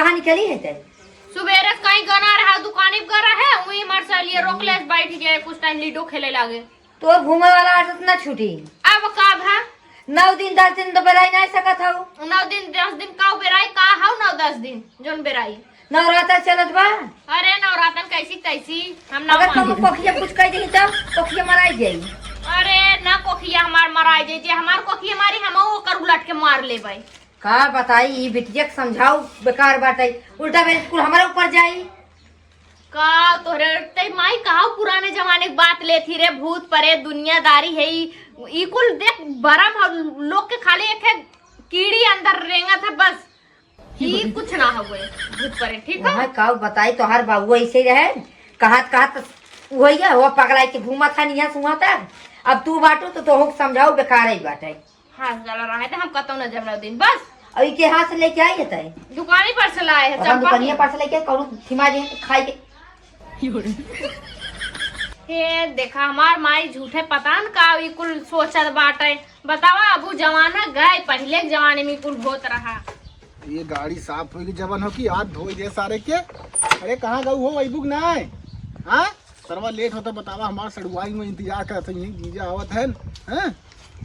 कहाँ निकली है ते? सुबेरे कहीं गना रहा दुकाने पर गना है वही मार से लिए रोक ले बैठ गए कुछ टाइम लीडो खेले लागे तो घूमे वाला आदत न छूटी। अब का भा 9 दिन 10 दिन तो बेराई नहीं सकत हूँ। 9 दिन 10 दिन का बेराई का हाउ 9-10 दिन जोन बेराई नवरात्र चलत बा। अरे नवरातन कैसी कैसी हम अगर तुम कोखिया कुछ कह दी तब कोखिया मराई जाई। अरे ना कोखिया हमार मराई जाई जे हमार कोखिया मारी हम ओकर उलट के मार लेबै का बताई ई बिटिया के समझाओ बेकार बाटे उल्टा बेल कुल हमारे ऊपर जाई का तोरे ते माई कहा पुराने जमाने की बात लेथी रे भूत परे दुनियादारी है ई कुल देख बड़ा लोग के खाली एक है कीड़ी अंदर रेंगा था बस ई कुछ ना हुए भूत परे ठीक है का बताई तो हर बाबू ऐसे रहे कहत वही है वो पगलाई के घूमा था नहीं सुहा तक अब तू बाटो तो हो समझाओ बेकार ही बाटे। हाँ चल रहा है तो हम कतो न जब दिन बस अभी के हाथ से लेके आई है दुकानी पर से लाए है दुकानिया पर से लेके करू खिमा जे खाई के हे देखा हमार माई झूठे पता न का ई कुल सोचत बाटे बतावा अबू जमाना गए पहले के जमाने में कुल होत रहा ये गाड़ी साफ होगी जवन हो की हाथ धोई दे सारे के। अरे कहाँ गऊ हो वही बुक ना है हाँ सरवा लेट होता बतावा हमार सड़ुआई में इंतजार करत है यही जीजा आवत है हैं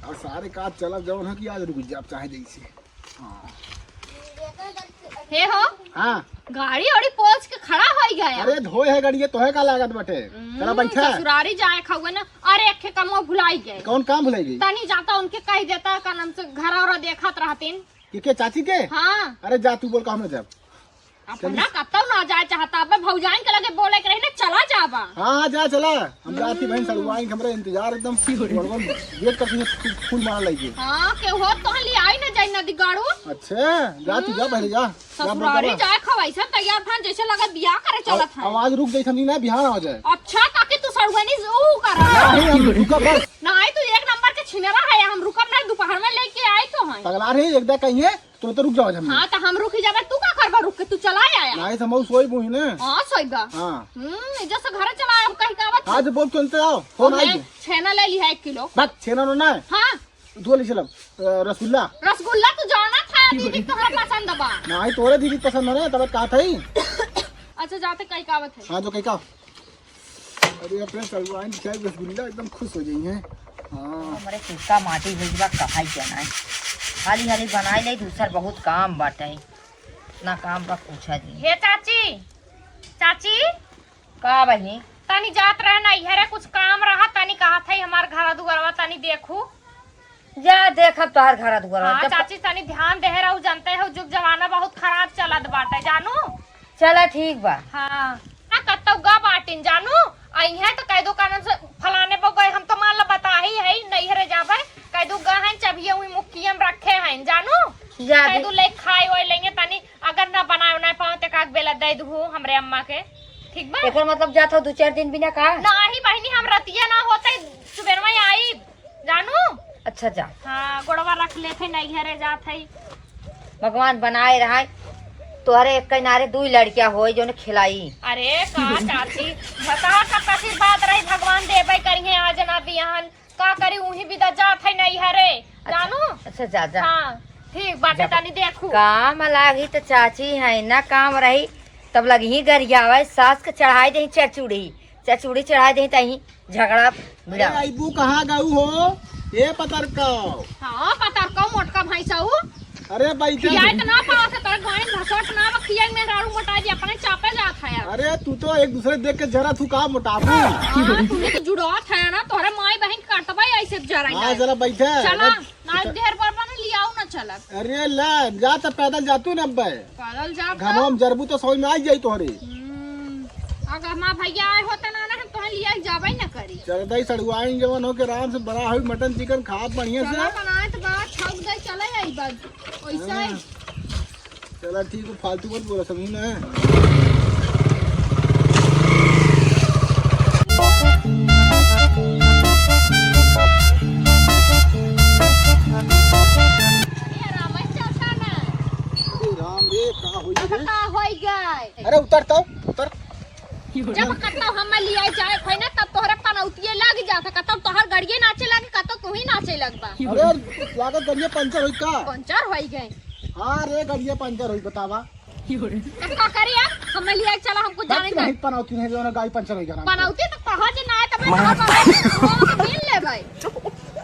और सारे काज चलत जवन हो की आज रुक जा चाहे जैसे हाँ हे हो हाँ गाड़ी ओड़ी पोछ के खड़ा हो गया अरे धोए है गाड़ी तोहे का लागत बटे चला बैठा ससुरारी जाए खावे ना अरे एक काम भुलाई गए कौन काम भुलाई गई तनी जाता उनके कह देता का नाम से घर और देखत रहतीन के चाची के हाँ अरे जा तू बोल का हमें जब अपना कतौ ना जाए चाहता अब भौजाइन के लगे बोले के रही ना चला जाबा हाँ जा चला हम जाती बहन सड़ुआई हमरे इंतजार एकदम गेट तक फूल मार लगी हाँ के हो तो ले आई ना जाई नदी गाड़ू अच्छा जा तू जा पहले जा ससुरारी जाए खवाइसा तैयार था जैसे लगा बियाह करे चलत है आवाज रुक गई थी ना बिहार आ जाए अच्छा ताकि तू सड़ुआनी ऊ कर नहीं रुका बस नहीं तू एक नंबर के छिनेरा है हम रुकब ना दोपहर में लेके आई तो है पगला रही एकदम कहिए तो रुक जाओ हम। हाँ तो हम रुक जाबे तू का करबा रुक के तू चला आया नहीं समझ सोई बुही ने हां सोईगा हां जैसे घर चला हम कहीं का बात आज बोल चलते आओ फोन आई छेना ले लिया 1 किलो बस छेना ना हां दो ले चलम रसगुल्ला तू जाना था दीदी तोहरा पसंद बा नहीं तोरे दीदी पसंद है तब का थई अच्छा जाते कहीं का बात है हां जो कहीं का अरे अपने सलवान चाय रसगुल्ला एकदम खुश हो गई हैं हां हमारे कुत्ता माटी भेजबा कहाई जाना है खाली हाली बनाई ले दूसर बहुत काम बाटे ना काम बा पूछा दी हे चाची चाची का बहिनी तनी जात रहे ना इहरे कुछ काम रहा तनी कहा था हमार घर दुआरवा तनी देखू जा देखब तोहर घर दुआर हां चाची तनी ध्यान दे रहू जानते हो जुग जमाना बहुत खराब चलत बाटे जानू चला ठीक बा हां ना कतौ गा बाटिन जानू आई है तो कह दो कानन से फलाने पर गए हम तो मान ला बता ही है नहीं हरे जाबे कह दो गा है चबिया हुई मुक्कियम रखे हैं जानू कह दो ले खाए ओए लेंगे तनी अगर ना बनाए ना पाओ ते काक बेला दे दू हमरे अम्मा के ठीक बा एकर मतलब जात हो 2-4 दिन बिना का नहीं बहनी हम रतिया ना होते सुबह में आई जानू अच्छा जा हां गोड़वा रख लेथे नहीं हरे जात है भगवान बनाए रहा तोहरे एक किनारे 2 लड़कियां होई जो ने खिलाई। अरे का चाची बता का आशीर्वाद रही भगवान देबे करिए आज ना बियाहन का करी उही विदा जात है नहीं हरे जानू अच्छा जा जा हां ठीक बाटे तनी देखू काम लागी तो चाची है ना काम रही तब लगी गरियावे सास के चढ़ाई दे चचुड़ी चढ़ाई दे तही झगड़ा बिड़ा आईबू कहां गऊ हो ए पतरका हां पतरका मोटका भैंसाऊ अरे भाई खियाई तो ना पाओ से तर गाइन घसट ना खियाई में रारू मोटा जी अपने चापे जात है यार अरे तू तो एक दूसरे देख के जरा तू का मोटाबू तूने तो जुड़ात है ना तोरे माई बहन काटबा ऐसे जरा हां जरा बैठे चला ना देर पर बन लियाओ ना चला अरे ला जा तो पैदल जातू न अब्बे पैदल जा घमम जरबू तो समझ में आ जाई तोहरे अगर मां भैया आए होते ना हम तोहे लिया जाबे ना करी चल दई सड़ुआई जवन हो के आराम से बड़ा होई मटन चिकन खा बढ़िया से चला बनाए तो बात छक दे चले आई बस ओइसा ही चला ठीक फालतू मत बोला समझी ना अरे उतर तो उतर जब कतो हम लिया जाए खोई ना तब तोहरे पनौतिये लग जाता कतो तोहर गड़िए नाचे लगे कतो तू ही नाचे लगबा अरे लागत गड़िए पंचर होई का पंचर होई गए हां रे गड़िए पंचर होई बतावा का करिए हमें लिए चला हमको जाने नहीं पनौती नहीं जो ना गाड़ी पंचर हो गया बनौती तो कहा जे ना है तब मिल ले भाई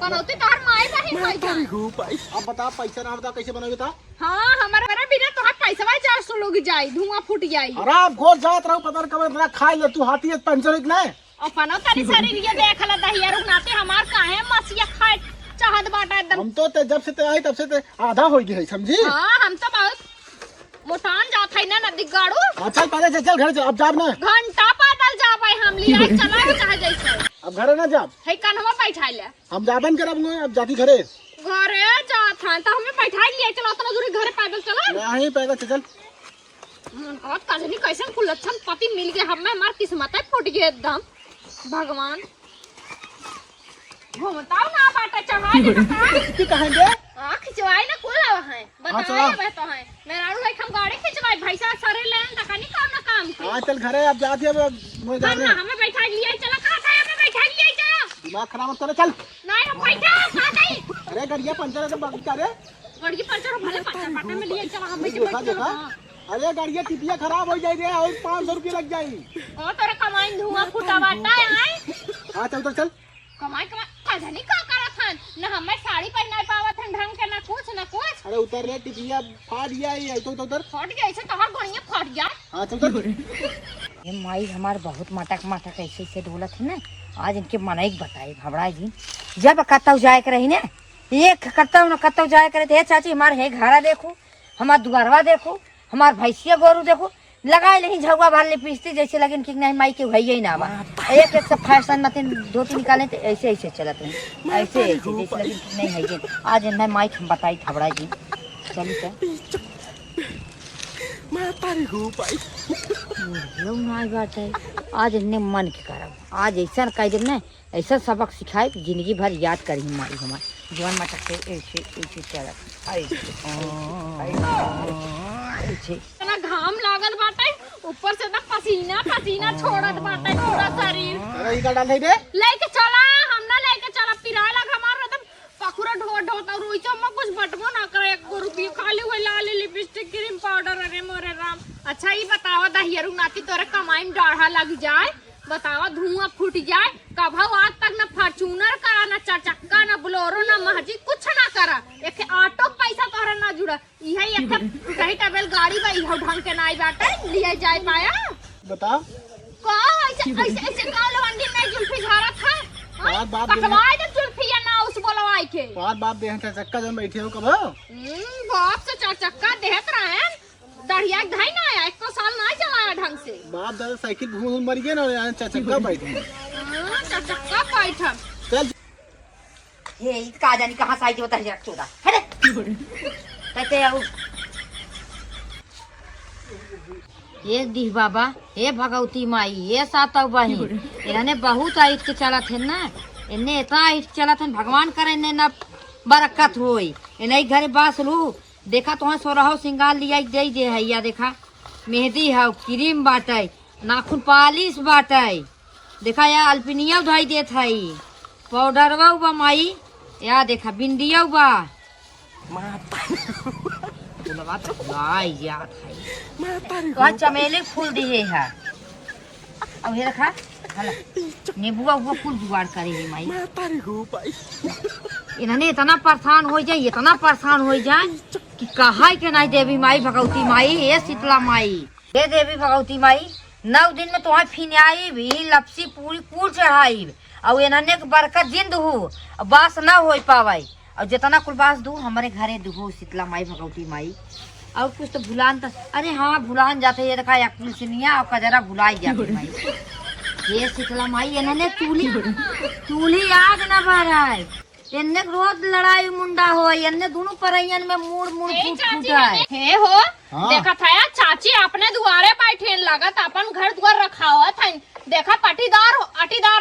बनौती तार माई नहीं भाई अब बता पैसा ना बता कैसे बनोगे था हां हमारे बिना तो हाथ पैसा भाई 400 लोग जाई धुआं फूट जाई अरे आप घोर जात रहो पता कब इतना खाई ले तू हाथी एक पंचर इतना है और पनौती सारी ये देख ला दहिया रुकनाते हमार काहे मसिया खाए चाहत बाटा एकदम हम तो जब से ते आई तब से ते आधा हो गई है समझी हां हम तो बहुत मोटान जात है ना नदी गाड़ू अच्छा पहले से चल घर से अब जाब ना घंटा पैदल जा पाए हम लिए चला चाहे जैसे अब घरे ना जाब है कन्हवा बैठा ले हम जाबन करब अब जाती घरे घरे जात है तो हमें बैठा लिए चला उतना दूर घरे पैदल चला नहीं पैदल चल और कजनी कैसे कुलच्छन पति मिल गए हमें हमार किस्मत है फूट गए एकदम भगवान घूमताओ ना बाटा चढ़ाई की कहेंगे हां खिंचवाई ना कोला है बताए बता है मेरा आलू भाई हम गाड़ी खिंचवाई भैसा सरे लेन तकनी काम ना काम के हां चल घरे अब जाती अब मैं जा रहे हमें बैठा लिए चला कहां था हमें बैठा लिए चला दिमाग खराब मत करे चल नहीं हम बैठा कहां गई अरे गाड़िया पंचर है तो बाकी करे गाड़ी पंचर भले पंचर पाटा में लिए चला हम देखा देखा अरे गाड़िया टिपिया खराब हो जाए रे और 500 रुपया लग जाएगी ओ तेरे कमाई धुआं फूटा बाटा है हां चल तो चल कमाई कजनी का करत हन ना हमें साड़ी पहना पावत हन ढंग के ना कुछ अरे उतर रे टिपिया फाड़ गया है तो उतर फट गई से तोहर गणिया फट गया हां चल चल ये माई हमार बहुत मटक मटक ऐसे ऐसे डोलत है ना आज इनके मनाई बताई घबरा जी जब कतौ जाए के रही ना एक कतौ न कतौ जाए करे थे चाची हमारे है घरा देखो हमार दुआरवा देखो हमार भैंसिया गोरू देखो लगाए नहीं झगवा भर ले पीसती जैसे लगे कि नहीं माई के भैया ही ना बा एक एक सब फैशन मत धोती निकाले तो ऐसे ऐसे चलत है ऐसे ऐसे जैसे लगे कि नहीं है ये आज इन्हें माई हम बताई थबड़ा जी चली सर मैं तारी हो पाई लोग ना बात है आज इन्हें मन के करब आज ऐसा कह दे ना ऐसा सबक सिखाए कि जिंदगी भर याद करी माई हमार जीवन मटक से ऐसे ऐसे चलत ऐसे इतना घाम लागल बाटे ऊपर से ना पसीना पसीना छोड़त बाटे पूरा शरीर अरे ई का डाल दे रे लेके चला हम ना लेके चला पिराए लग हमार एकदम पखुरा ढो ढो तो रोई चम्मा कुछ बटबो ना करे 1 रुपया खाली हुई लाल लिपस्टिक क्रीम पाउडर अरे मोरे राम अच्छा ये बतावा दहिया रुनाती तोरे कमाई में डाढ़ा लग जाए बतावा धुआं फूट जाए कभा आज तक ना फॉर्च्यूनर करा ना 4 चक्का ना बोलेरो ना महजी कुछ ना करा एक ऑटो पैसा तोहरा ना जुड़ा इहे एक कहीं टेबल गाड़ी बा इहो ढंग के नाई बाटे लिए जाए पाया बता का ऐसे ऐसे ऐसे का लवंडी में जुल्फी झारा था बात बात कटवाए दे जुल्फी या ना उस बोलवाई के बात दे हैं चक्का जन बैठे हो कब बाप से 4 चक्का देहत रहे दढ़िया धाई ना आया 1 साल ना चलाया ढंग से बाप दादा साइकिल घूम मर गए ना यहाँ चक्का बैठे चक्का बैठा चल ये का जानी कहाँ साइज होता है चोदा हटे कहते आओ ये दी बाबा हे भगवती माई ये सातव बहिन इन्हें बहुत आइट के चलत है ना इन्हें इतना आइट चलत है भगवान करे इन्हें न बरकत होई इन्हें घरे बास लू देखा तो सोरहो सिंगार लिया दे दे है या देखा मेहंदी है क्रीम बाटे नाखून पालिश बाटे देखा या अल्पिनिया उधाई देत है पाउडरवा बा माई या देखा बिंदिया बा वहाँ चमेली फूल दिए है अब ये रखा नींबुआ वो फूल जुगाड़ करे है माई इन्हें इतना परेशान हो जाए कि कहा के नहीं देवी माई भगवती माई ये शीतला माई ये देवी भगवती माई 9 दिन में तुम्हारे फिनाई भी लपसी पूरी कुल चढ़ाई और इन्हें बरकत जिंद हो बास न हो पावे और जितना कुल बास दू हमारे घरे दुहो शीतला माई भगवती माई और कुछ तो भुलान तो अरे हाँ भुलान जाते ये देखा कुलसिनिया और कजरा भुलाई जाते माई ये शीतला माई इन्हें चूल्ही आग न भराए इन्ने रोज लड़ाई मुंडा हो इन्ने दोनों परैयन में मुड़ फूट है हे हो देखा था यार चाची अपने दुआरे बैठे लगत अपन घर द्वार रखावत है देखा पटीदार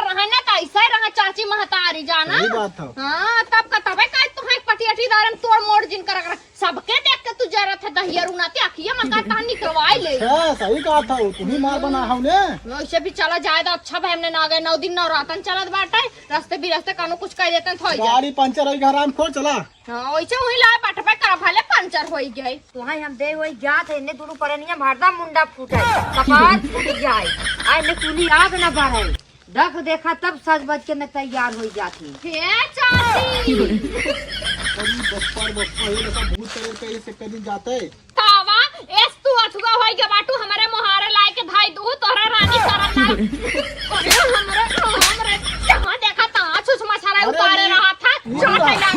रहे ना तो ऐसा ही रहा चाची महतारी जाना हाँ तब का तबे का तुम्हें पटीदार तोड़ मोड़ जिन कर सबके देख के तू जरूरत है दहिया रुनाते आखिया मन का तान निकलवाई ले सही कहा था, तुम्ही मार बना हमने। वैसे भी चला जाए तो अच्छा भाई हमने ना गए 9 दिन नवरातन चलत बाटे रास्ते भी रास्ते कानो कुछ कह देते थोड़ी गाड़ी पंचर हो गया, खोल चला। हां वैसे वही लाए बाटे पे कर भाले पंचर होई गई तुहाई हम दे वही जात है ने दोनों परनिया मारदा मुंडा फूटे कपार फूट जाए आय ने कुली आग ना बढ़े देख देखा तब सज बज के मैं तैयार हो जाती। हे चाची कभी बप्पर ये लगा भूत करे पे से कभी जाते तावा एस तू अथुआ होई के बाटू हमारे मोहारे लाए के धाई दू तोरा रानी करत ना अरे हमरे जहां देखा ता सुषमा सारा उतारे रहा था चाटे लगा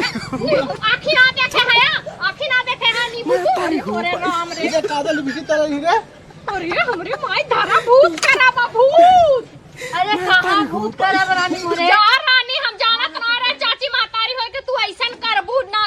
आंखी ना देखे है आंखी ना देखे है नींबू अरे राम रे ये कादल बिसी तरह ही रे। अरे हमरे माई धारा भूत करा बा भूत अरे कहां भूत करे रानी मोरे जा रानी हम जानत ना रे चाची महतारी होय के तू ऐसन करबू ना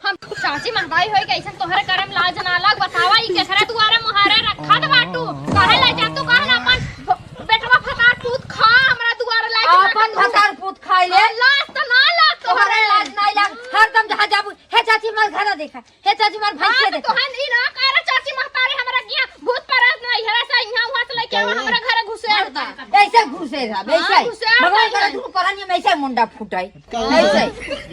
हम चाची महतारी होय के ऐसन तोहरे करम लाज ना लग बतावा ई केकरा दुआरे मोहारे रखा द बाटू काहे ले जा तू काहे ना अपन बेटवा फटा टूट खा हमरा दुआरे लाग अपन भतार पूत खाई ले लाज त ना लाज तोहरे लाज नहीं लाग हरदम जहां जाबू हे चाची मार घर देखा हे चाची मार भाई के देखा तोहन ई ना करे चाची महतारी हमरा किया भूत परत नहीं हेरा से यहां हुआ से लेके हमरा घरे घुसे आता ऐसे घुसे रहा वैसे भगवान करे तू परनिया में ऐसे मुंडा फुटाई ऐसे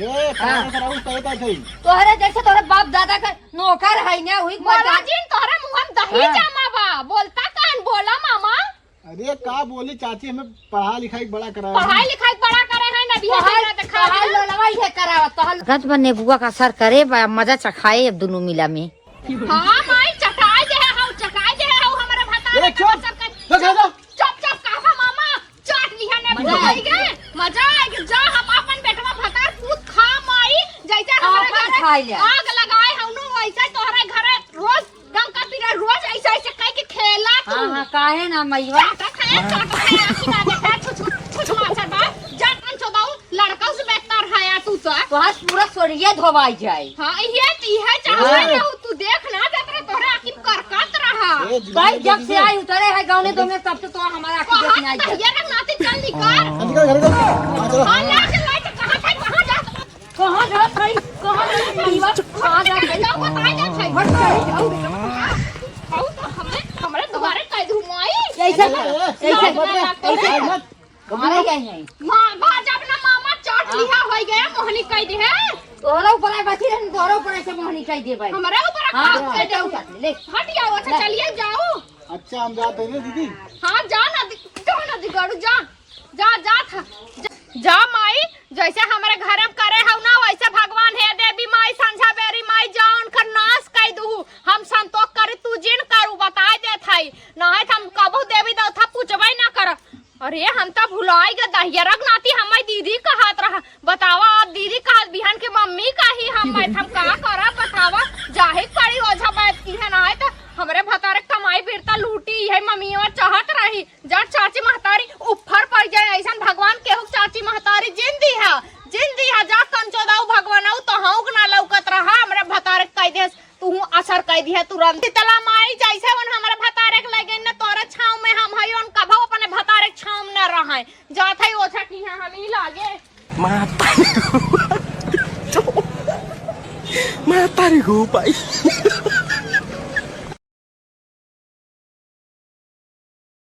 ये पास कराऊ कहता थई तोहरे जैसे तोहरे बाप दादा का नौकर है ना हुई मोला जिन तोहरे मुंह में दही जमा बा बोलता कान बोला मामा अरे का बोली चाची, हमें पढ़ा लिखाई बड़ा कराया पढ़ाई लिखाई बड़ा करे है ना बिहार में देखा पढ़ाई लो लवाई है करावा तोहर गज बने बुआ का असर करे मजा चखाए अब दोनों मिला में। हां माई चटाई दे हाउ हमारे भतारे ए चुप चुप काका मामा चाट लिया ने मजा आएगी जा हम अपन बेटवा भतार पूत खा माई जैसे हमारे घर खाई ले आग लगाए हमनु वैसे तोहरे घरे रोज डंका पीरा रोज ऐसे ऐसे कह के खेला तू हां काहे ना मैया चाट आखी ना देखा छुछ माछा बा जा कन चोदाऊ लड़का से बेहतर है तू तो बस पूरा सोरिया धोवाई जाए। हां ये चाहे तू देख ना तेरे तोहरे आखिर करकत रहा भाई जब से आई उतरे है गांव ने तो मैं तब से तो हमारा आंखें देखने आई जाए। ये रख नाती चल निकाल घर चलो हां ले कहां जा कहां जा भाई कहां जा परिवार कहां जा जाओ बता जा छै मत चली जाओ आओ तो हमरे दुआरे कह दूं माई ऐसे हमारे क्या है मां जब ना मामा चाट लिया हो गया मोहनी कह दे है तोरा ऊपर है बची रहन तोरा ऊपर ऐसे मोहनी कह दे भाई हमारे ऊपर हां कह दे ले हट जाओ अच्छा चलिए जाओ अच्छा हम जाते हैं दीदी। हाँ जा ना दिगाड़ू जा माई जैसे हमारे घर में करे हव ना वैसे भगवान है देवी माई संझा बेरी माई जा उनकर नाश कर दू हम संतोष करी तू जिन करू बता दे थई नहीं हम कबू देवी देवता पूछबे ना कर अरे हम तो भुलाई गए दहिया रगनाती हमारी दीदी कहत रहा बतावा आप दीदी कहत बिहान के मम्मी कही हम का करा बतावा जाहिर पड़ी ओझा बैठ की है ना तो हमरे भतारे कमाई बिरता लूटी है मम्मी और चाहत रही जा चाची महतारी ऊपर पड़ जाए ऐसा भगवान केहू चाची महतारी जिंदी है जा कंचोदाऊ भगवान तो हूँ ना लौकत रहा हमरे भतारे कह दे तू असर कह दी है तुरंत तला माई जैसे वन हमारे भतारे के लगे न तोरे छाव में हम हई उन कभो अपने भतारे के छाव में न रहे जात है ओछा की है हम ही लागे Mata nih gue, Pak.